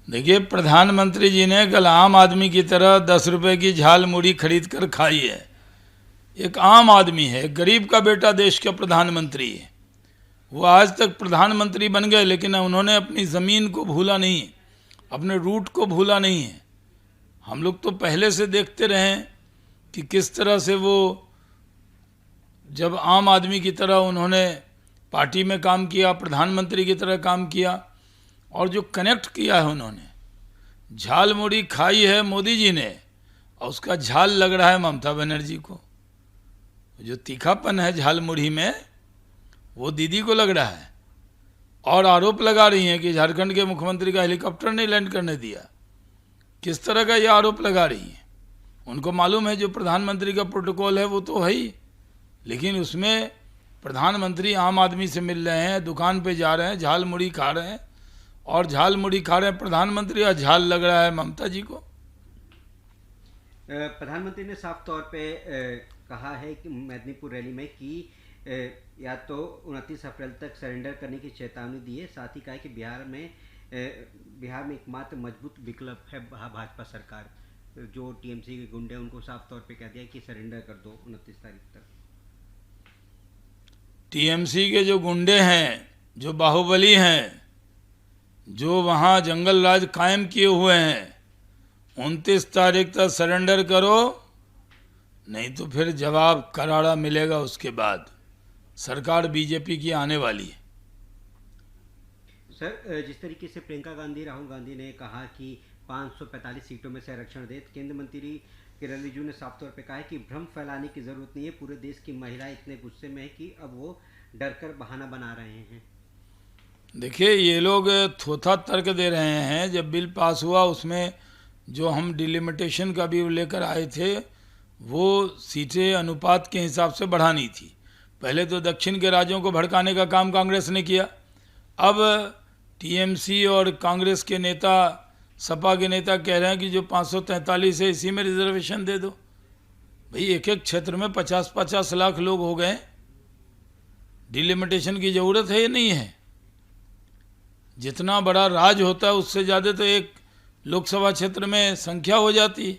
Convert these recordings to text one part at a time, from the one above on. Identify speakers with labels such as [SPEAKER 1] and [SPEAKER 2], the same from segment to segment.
[SPEAKER 1] देखिए, प्रधानमंत्री जी ने कल आम आदमी की तरह 10 रुपए की झाल मुड़ी खरीद कर खाई है। एक आम आदमी है, एक गरीब का बेटा देश का प्रधानमंत्री है। वो आज तक प्रधानमंत्री बन गए, लेकिन उन्होंने अपनी ज़मीन को भूला नहीं है, अपने रूट को भूला नहीं है। हम लोग तो पहले से देखते रहे हैं कि किस तरह से वो जब आम आदमी की तरह उन्होंने पार्टी में काम किया, प्रधानमंत्री की तरह काम किया, और जो कनेक्ट किया है उन्होंने, झाल मुड़ी खाई है मोदी जी ने, और उसका झाल लग रहा है ममता बनर्जी को। जो तीखापन है झाल मुड़ी में, वो दीदी को लग रहा है। और आरोप लगा रही हैं कि झारखंड के मुख्यमंत्री का हेलीकॉप्टर नहीं लैंड करने दिया। किस तरह का ये आरोप लगा रही हैं? उनको मालूम है जो प्रधानमंत्री का प्रोटोकॉल है वो तो है ही, लेकिन उसमें प्रधानमंत्री आम आदमी से मिल रहे हैं, दुकान पे जा रहे हैं, झाल मुड़ी खा रहे हैं, और झाल मुड़ी खा रहे हैं प्रधानमंत्री, और झाल लग रहा है ममता जी को।
[SPEAKER 2] प्रधानमंत्री ने साफ तौर पे कहा है कि मेदिनीपुर रैली में कि या तो 29 अप्रैल तक सरेंडर करने की चेतावनी दी है। साथ ही कहा कि बिहार में एकमात्र मजबूत विकल्प है भाजपा सरकार। जो टीएमसी के गुंडे, उनको साफ तौर पे कह दिया कि सरेंडर कर दो 29 तारीख तक।
[SPEAKER 1] टीएमसी के जो गुंडे हैं, जो बाहुबली हैं, जो वहाँ जंगल राज कायम किए हुए हैं, 29 तारीख तक सरेंडर करो, नहीं तो फिर जवाब करारा मिलेगा। उसके बाद सरकार बीजेपी की आने वाली है।
[SPEAKER 2] सर, जिस तरीके से प्रियंका गांधी, राहुल गांधी ने कहा कि 545 सीटों में से आरक्षण दे, केंद्र मंत्री किरण रिजिजू ने साफ तौर पे कहा है कि भ्रम फैलाने की जरूरत नहीं है। पूरे देश की महिलाएं इतने गुस्से में है कि अब वो डरकर बहाना बना रहे हैं।
[SPEAKER 1] देखिए, ये लोग थोथा तर्क दे रहे हैं। जब बिल पास हुआ उसमें जो हम डिलिमिटेशन का भी लेकर आए थे, वो सीटें अनुपात के हिसाब से बढ़ानी थी। पहले तो दक्षिण के राज्यों को भड़काने का काम कांग्रेस ने किया। अब टीएमसी और कांग्रेस के नेता, सपा के नेता कह रहे हैं कि जो 543 है इसी में रिजर्वेशन दे दो। भाई, एक एक क्षेत्र में 50-50 लाख लोग हो गए, डिलिमिटेशन की ज़रूरत है या नहीं है? जितना बड़ा राज होता है उससे ज़्यादा तो एक लोकसभा क्षेत्र में संख्या हो जाती है।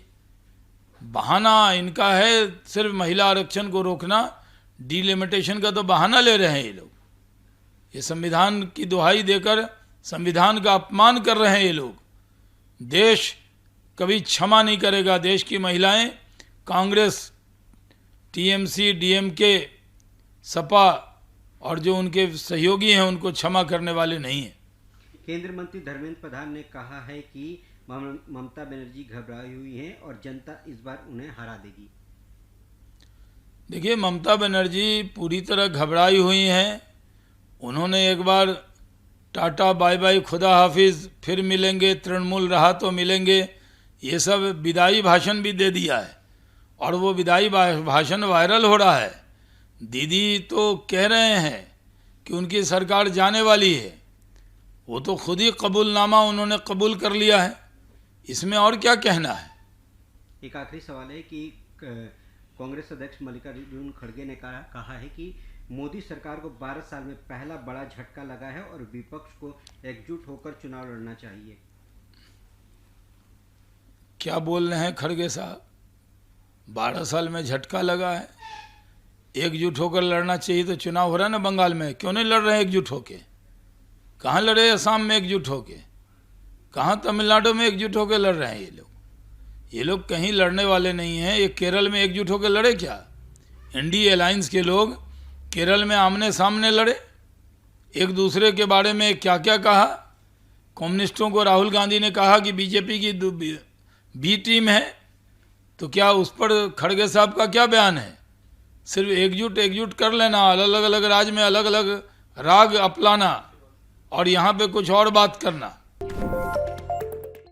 [SPEAKER 1] बहाना इनका है सिर्फ महिला आरक्षण को रोकना, डिलिमिटेशन का तो बहाना ले रहे हैं ये लोग। ये संविधान की दुहाई देकर संविधान का अपमान कर रहे हैं ये लोग। देश कभी क्षमा नहीं करेगा। देश की महिलाएं कांग्रेस, टीएमसी, डीएमके, सपा और जो उनके सहयोगी हैं उनको क्षमा करने वाले नहीं हैं।
[SPEAKER 2] केंद्रीय मंत्री धर्मेंद्र प्रधान ने कहा है कि ममता बनर्जी घबराई हुई हैं और जनता इस बार उन्हें हरा देगी।
[SPEAKER 1] देखिए, ममता बनर्जी पूरी तरह घबराई हुई हैं। उन्होंने एक बार टाटा बाय बाय, खुदा हाफिज, फिर मिलेंगे, तृणमूल रहा तो मिलेंगे, ये सब विदाई भाषण भी दे दिया है, और वो विदाई भाषण वायरल हो रहा है। दीदी तो कह रहे हैं कि उनकी सरकार जाने वाली है। वो तो खुद ही कबूलनामा उन्होंने कबूल कर लिया है, इसमें और क्या कहना है।
[SPEAKER 2] एक आखिरी सवाल है कि कांग्रेस अध्यक्ष मल्लिकार्जुन खड़गे ने कहा है कि मोदी सरकार को 12 साल में पहला बड़ा झटका लगा है और विपक्ष को एकजुट होकर चुनाव लड़ना चाहिए।
[SPEAKER 1] क्या बोल रहे हैं खड़गे साहब? 12 साल में झटका लगा है? एकजुट होकर लड़ना चाहिए तो चुनाव हो रहा है ना बंगाल में, क्यों नहीं लड़ रहे हैं एकजुट होके? कहाँ लड़े असम में एकजुट होके? कहाँ तमिलनाडु में एकजुट होकर लड़ रहे हैं ये लोग? ये लोग कहीं लड़ने वाले नहीं हैं। ये केरल में एकजुट होकर लड़े क्या? इंडी अलायंस के लोग केरल में आमने सामने लड़े, एक दूसरे के बारे में क्या क्या कहा। कम्युनिस्टों को राहुल गांधी ने कहा कि बीजेपी की बी टीम है, तो क्या उस पर खड़गे साहब का क्या बयान है? सिर्फ एकजुट कर लेना, अलग अलग राज्य में अलग अलग राग अपनाना, और यहाँ पे कुछ और बात करना।